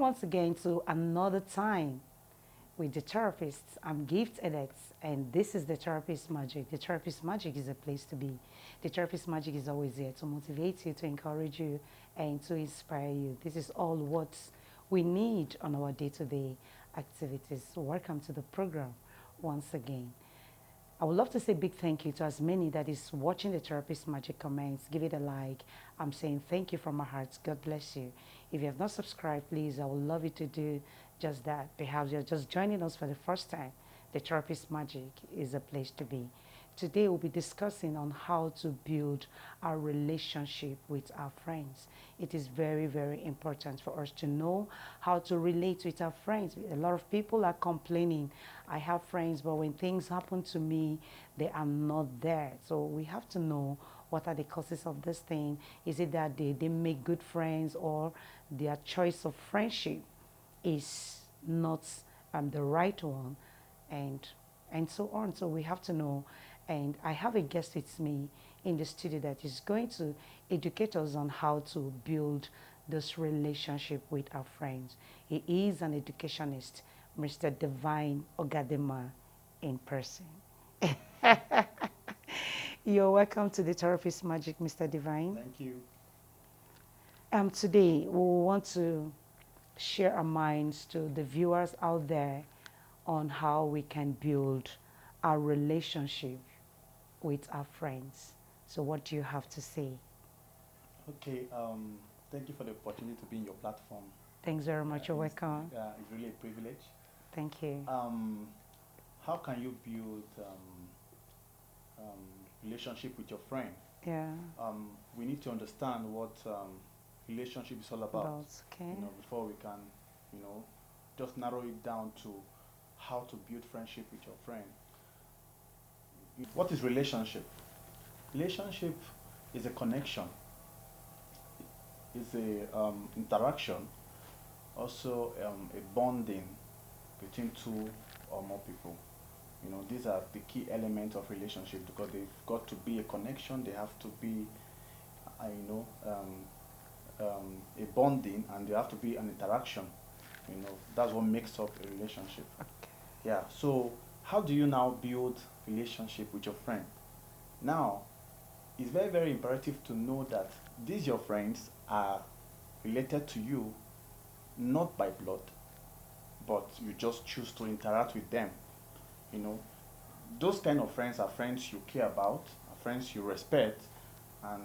once again to another time with the therapists. I'm Gift EdX, and this is the Therapist Magic. The Therapist Magic is a place to be. The Therapist Magic is always there to motivate you, to encourage you, and to inspire you. This is all what we need on our day-to-day activities. Welcome to the program once again. I would love to say big thank you to as many that is watching the Therapist Magic comments. Give it a like. I'm saying thank you from my heart. God bless you. If you have not subscribed, please, I would love you to do just that. Perhaps you're just joining us for the first time. The Therapist Magic is a place to be. Today we'll be discussing on how to build our relationship with our friends. It is very, very important for us to know how to relate with our friends. A lot of people are complaining, I have friends, but when things happen to me, they are not there. So we have to know what are the causes of this thing. Is it that they make good friends, or their choice of friendship is not the right one, and so on. So we have to know. And I have a guest with me in the studio that is going to educate us on how to build this relationship with our friends. He is an educationist, Mr. Divine Ogadema in person. You're welcome to the Therapist Magic, Mr. Divine. Thank you. Today, we want to share our minds to the viewers out there on how we can build our relationship with our friends. So what do you have to say? Okay, thank you for the opportunity to be in your platform. Thanks very much. You're welcome. It's really a privilege. Thank you. How can you build relationship with your friend? Yeah. We need to understand what relationship is all about. Okay. You know, before we can, just narrow it down to how to build friendship with your friend. What is relationship? Relationship is a connection. It's a interaction, also a bonding between two or more people. You know, these are the key elements of relationship, because they've got to be a connection. They have to be, a bonding, and there have to be an interaction. You know, that's what makes up a relationship. Okay. Yeah. So how do you now build relationship with your friend? Now, it's very, very imperative to know that these your friends are related to you not by blood, but you just choose to interact with them. You know, those kind of friends are friends you care about, are friends you respect, and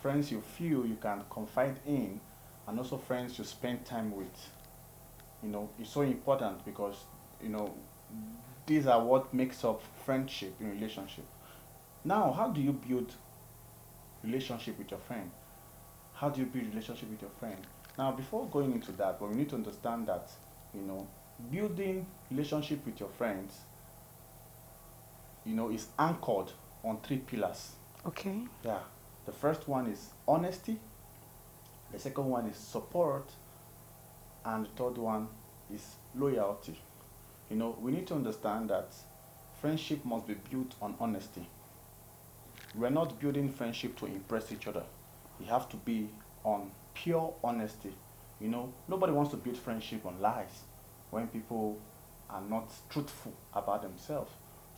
friends you feel you can confide in, and also friends you spend time with. You know, it's so important because these are what makes up friendship in relationship. Now, how do you build relationship with your friend? How do you build relationship with your friend? Now, before going into that, but we need to understand that building relationship with your friends is anchored on three pillars. Okay. Yeah. The first one is honesty. The second one is support. And the third one is loyalty. You know, we need to understand that friendship must be built on honesty. We're not building friendship to impress each other. We have to be on pure honesty. You know, nobody wants to build friendship on lies when people are not truthful about themselves.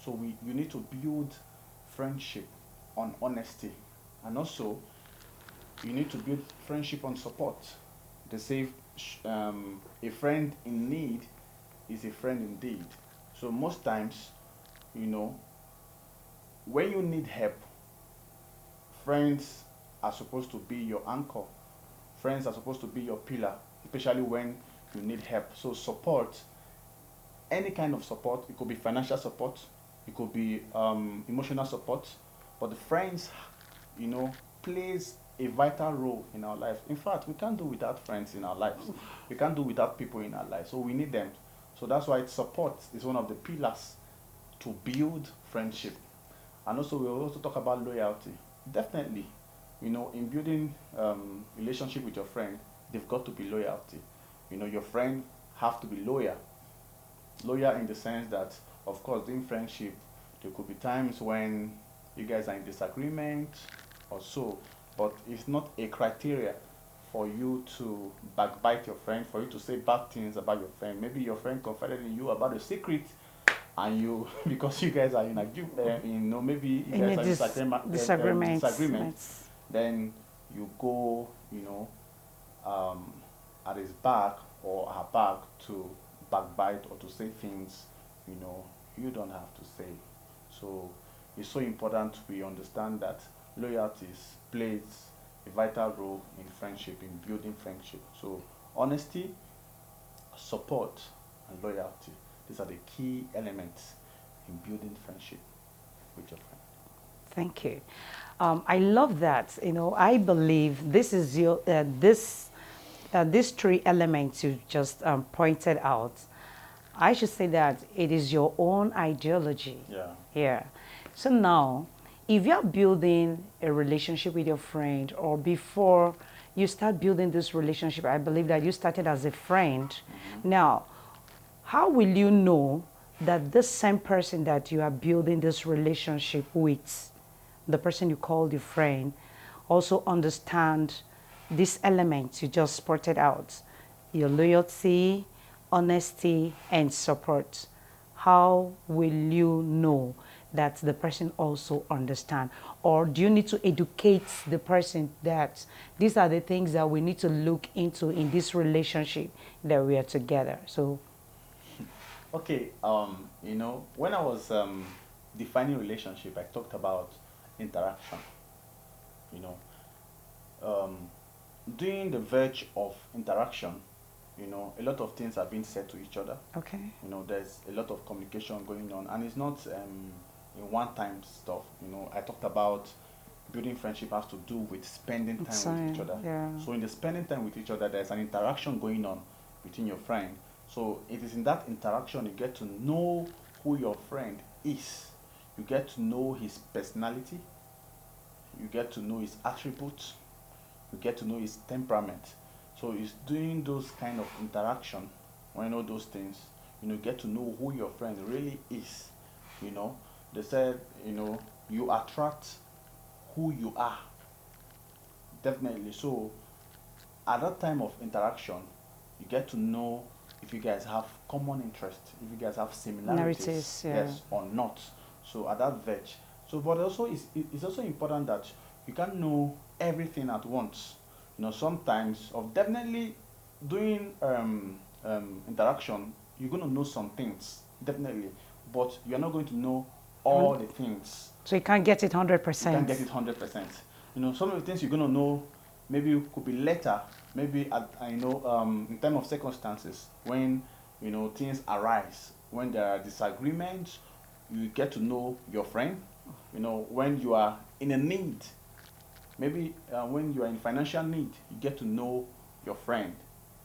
So you need to build friendship on honesty. And also, you need to build friendship on support. They say a friend in need is a friend indeed. So most times, when you need help, friends are supposed to be your anchor. Friends are supposed to be your pillar, especially when you need help. So support, any kind of support, it could be financial support, it could be emotional support, but the friends, plays a vital role in our life. In fact, we can't do without friends in our lives. We can't do without people in our lives. So we need them. So that's why support is one of the pillars to build friendship. And also, we will also talk about loyalty. Definitely, in building relationship with your friend, they've got to be loyalty. Your friend have to be loyal. Loyal in the sense that, of course, in friendship, there could be times when you guys are in disagreement or so, but it's not a criteria for you to backbite your friend, for you to say bad things about your friend. Maybe your friend confided in you about a secret, and you, because you guys are in a, maybe you In guys a are in disagreements. disagreement, then you go, um, at his back or her back to backbite or to say things, you know, you don't have to say. So it's so important we understand that loyalty plays a vital role in friendship, in building friendship. So honesty, support, and loyalty. These are the key elements in building friendship with your friend. Thank you. I love that. I believe this is these three elements you just pointed out. I should say that it is your own ideology. Yeah. Yeah. So now, if you're building a relationship with your friend, or before you start building this relationship, I believe that you started as a friend. Now, how will you know that this same person that you are building this relationship with, the person you called your friend, also understand these elements you just spotted out, your loyalty, honesty, and support? How will you know that the person also understand? Or do you need to educate the person that these are the things that we need to look into in this relationship that we are together? So Okay, when I was defining relationship, I talked about interaction. You know, um, during the verge of interaction, a lot of things are being said to each other. okay. There's a lot of communication going on, and it's not in one-time stuff. I talked about building friendship has to do with spending time with each other. Yeah. So in the spending time with each other, there's an interaction going on between your friend. So it is in that interaction you get to know who your friend is. You get to know his personality. You get to know his attributes. You get to know his temperament. So it's doing those kind of interaction, when you know those things, get to know who your friend really is. They said, you attract who you are. Definitely. So at that time of interaction, you get to know if you guys have common interest, if you guys have similarities, Yeah. yes or not. So at that verge. So, but also it's also important that you can't know everything at once. Sometimes of definitely doing interaction, you're going to know some things definitely, but you're not going to know all the things. So you can't get it You 100%. can't get it 100%. Some of the things you're going to know maybe could be later, maybe in terms of circumstances, when things arise, when there are disagreements, you get to know your friend. When you are in a need, maybe when you are in financial need, you get to know your friend.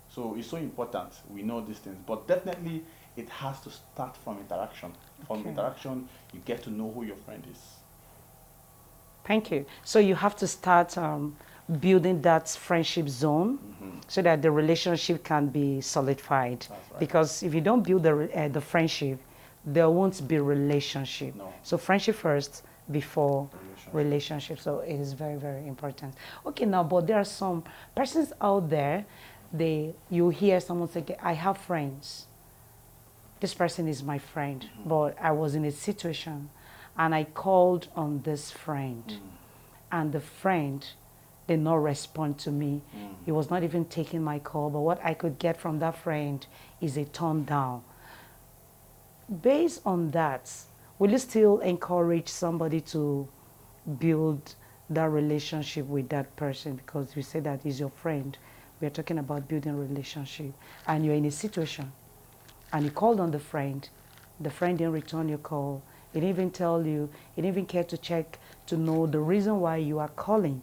So it's so important we know these things, but definitely it has to start from interaction. From Okay. interaction, you get to know who your friend is. Thank you. So you have to start building that friendship zone so that the relationship can be solidified. That's right. Because if you don't build the friendship, there won't be relationship. No. So friendship first before Relationship. relationship. So it is very, very important. Okay, now, but there are some persons out there, you hear someone say, I have friends. This person is my friend, but I was in a situation and I called on this friend, and the friend did not respond to me. He was not even taking my call, but what I could get from that friend is a turn down. Based on that, will you still encourage somebody to build that relationship with that person? Because you say that is your friend. We are talking about building a relationship, and you're in a situation and you called on the friend didn't return your call, he didn't even tell you, he didn't even care to check to know the reason why you are calling.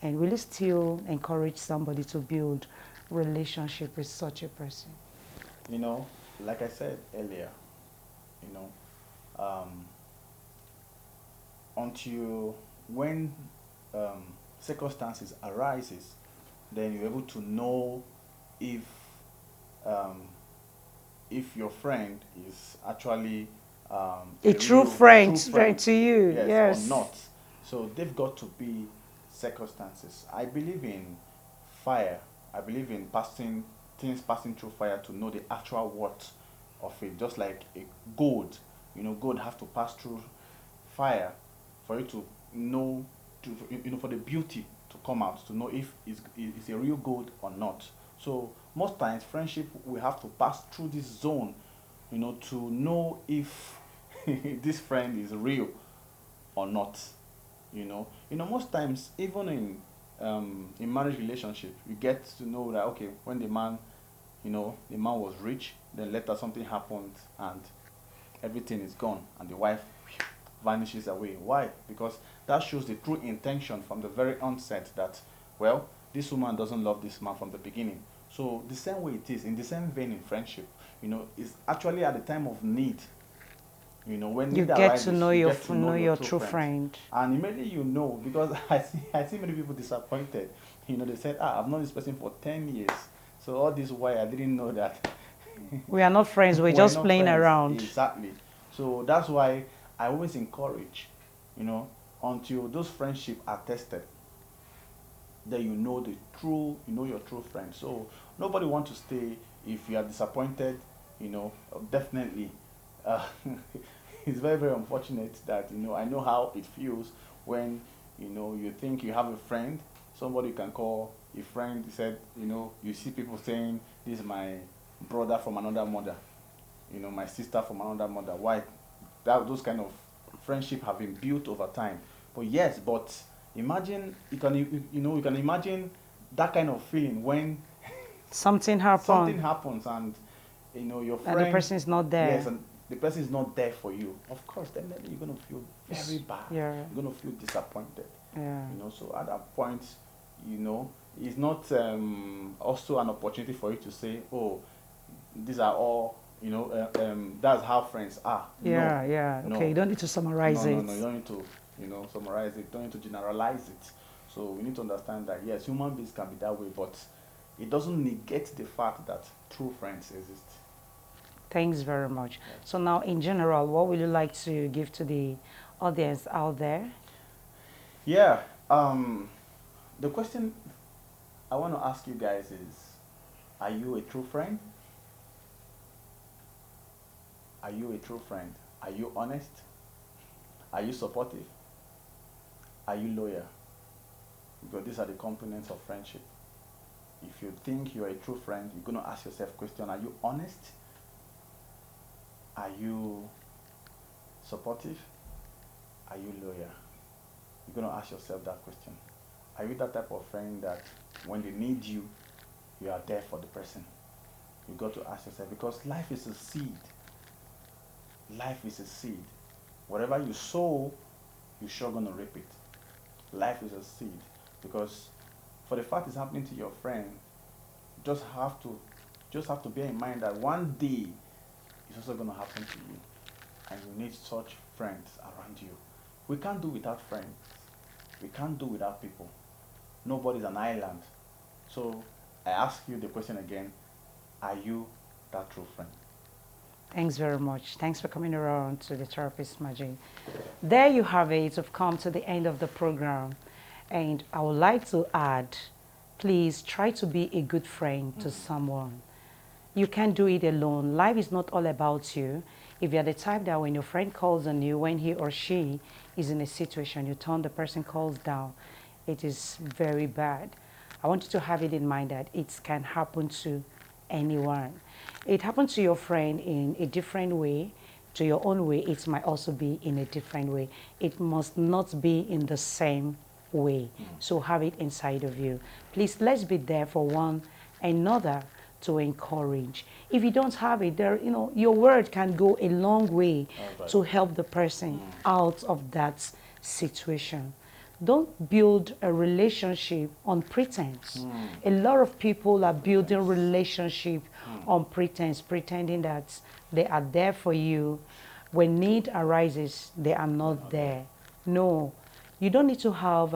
And will you still encourage somebody to build relationship with such a person? Like I said earlier, until when circumstances arises, then you're able to know if your friend is actually A true friend to you, yes, yes. or not. So they've got to be circumstances. I believe in fire. I believe in passing things passing through fire to know the actual worth of it. Just like a gold, gold has to pass through fire for you to know, for the beauty to come out, to know if it's a real gold or not. So most times friendship we have to pass through this zone, to know if this friend is real or not. Most times even in marriage relationship, you get to know that okay, when the man was rich, then later something happened and everything is gone and the wife vanishes away. Why? Because that shows the true intention from the very onset that, well, this woman doesn't love this man from the beginning. So the same way it is, in the same vein in friendship, it's actually at the time of need, when You need get to arises, know you your get to know your your true true friends. friend. And immediately because I see many people disappointed. They said, I've known this person for 10 years. So all this while I didn't know that We are not friends, we're we're just not playing friends. around. Exactly. So that's why I always encourage, until those friendships are tested, then your true friend. So nobody wants to stay if you are disappointed, definitely. Uh, it's very, very unfortunate that, I know how it feels when, you think you have a friend, somebody you can call a friend. You said, you see people saying, this is my brother from another mother, my sister from another mother. Why? Those kind of friendship have been built over time. But yes, but imagine you can imagine that kind of feeling when Something something happened happens and your and the friend, person is not yes, there. and the person is not there for you. Of course, definitely you're gonna feel very bad. Yeah, You're gonna feel disappointed. yeah. So at that point, you know it's not also an opportunity for you to say, oh, these are all, that's how friends are. No, Yeah, yeah. Okay, no, you don't need to no, summarize no, it. no. You don't need to, summarize it. Don't need to generalize it. So we need to understand that yes, human beings can be that way, but it doesn't negate the fact that true friends exist. Thanks very much. Yes. So now, in general, what would you like to give to the audience out there? Yeah. The question I want to ask you guys is, are you a true friend? Are you a true friend? Are you honest? Are you supportive? Are you loyal? Because these are the components of friendship. If you think you're a true friend, you're going to ask yourself question, are you honest? Are you supportive? Are you loyal? You're going to ask yourself that question. Are you that type of friend that when they need you, you are there for the person? You got to ask yourself, because life is a seed. Life is a seed. Whatever you sow, you're sure going to reap it. Life is a seed. Because for the fact it's happening to your friend, just have to bear in mind that one day it's also going to happen to you, and you need such friends around you. We can't do without friends. We can't do without people. Nobody's an island. So I ask you the question again: are you that true friend? Thanks very much. Thanks for coming around to the Therapist Magic. There you have it. We've come to the end of the program. And I would like to add, please try to be a good friend to someone. You can't do it alone. Life is not all about you. If you're the type that when your friend calls on you, when he or she is in a situation, you turn the person calls down, it is very bad. I want you to have it in mind that it can happen to anyone. It happened to your friend in a different way. To your own way, it might also be in a different way. It must not be in the same way. So have it inside of you. Please, let's be there for one another to encourage. If you don't have it, your word can go a long way to help the person out of that situation. Don't build a relationship on pretense. A lot of people are building relationship on pretense, pretending that they are there for you. When need arises, they are not there. No, you don't need to have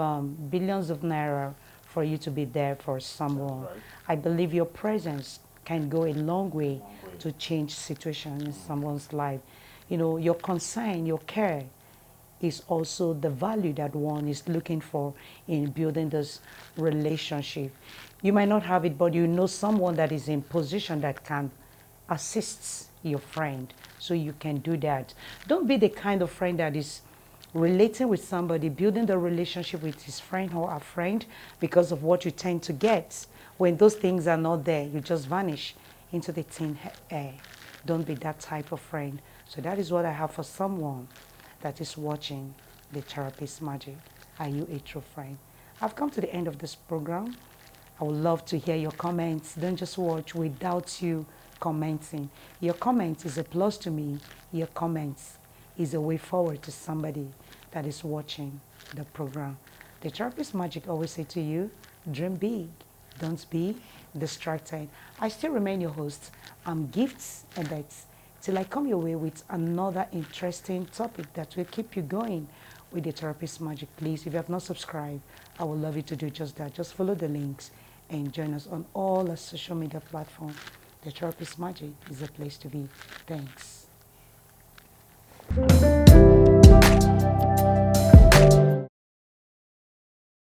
billions of naira for you to be there for someone. Right. I believe your presence can go a long way to change situation in someone's life. Your concern, your care is also the value that one is looking for in building this relationship. You might not have it, but you know someone that is in position that can assist your friend. So you can do that. Don't be the kind of friend that is relating with somebody, building the relationship with his friend or her friend because of what you tend to get. When those things are not there, you just vanish into the thin air. Don't be that type of friend. So that is what I have for someone that is watching the Therapist Magic. Are you a true friend? I've come to the end of this program. I would love to hear your comments. Don't just watch without you commenting. Your comment is a plus to me. Your comments is a way forward to somebody that is watching the program. The Therapist Magic always say to you, dream big. Don't be distracted. I still remain your host. I'm Gifts and that's till I come your way with another interesting topic that will keep you going with the Therapist Magic. Please, if you have not subscribed, I would love you to do just that. Just follow the links and join us on all our social media platforms. The Therapist Magic is a place to be. Thanks.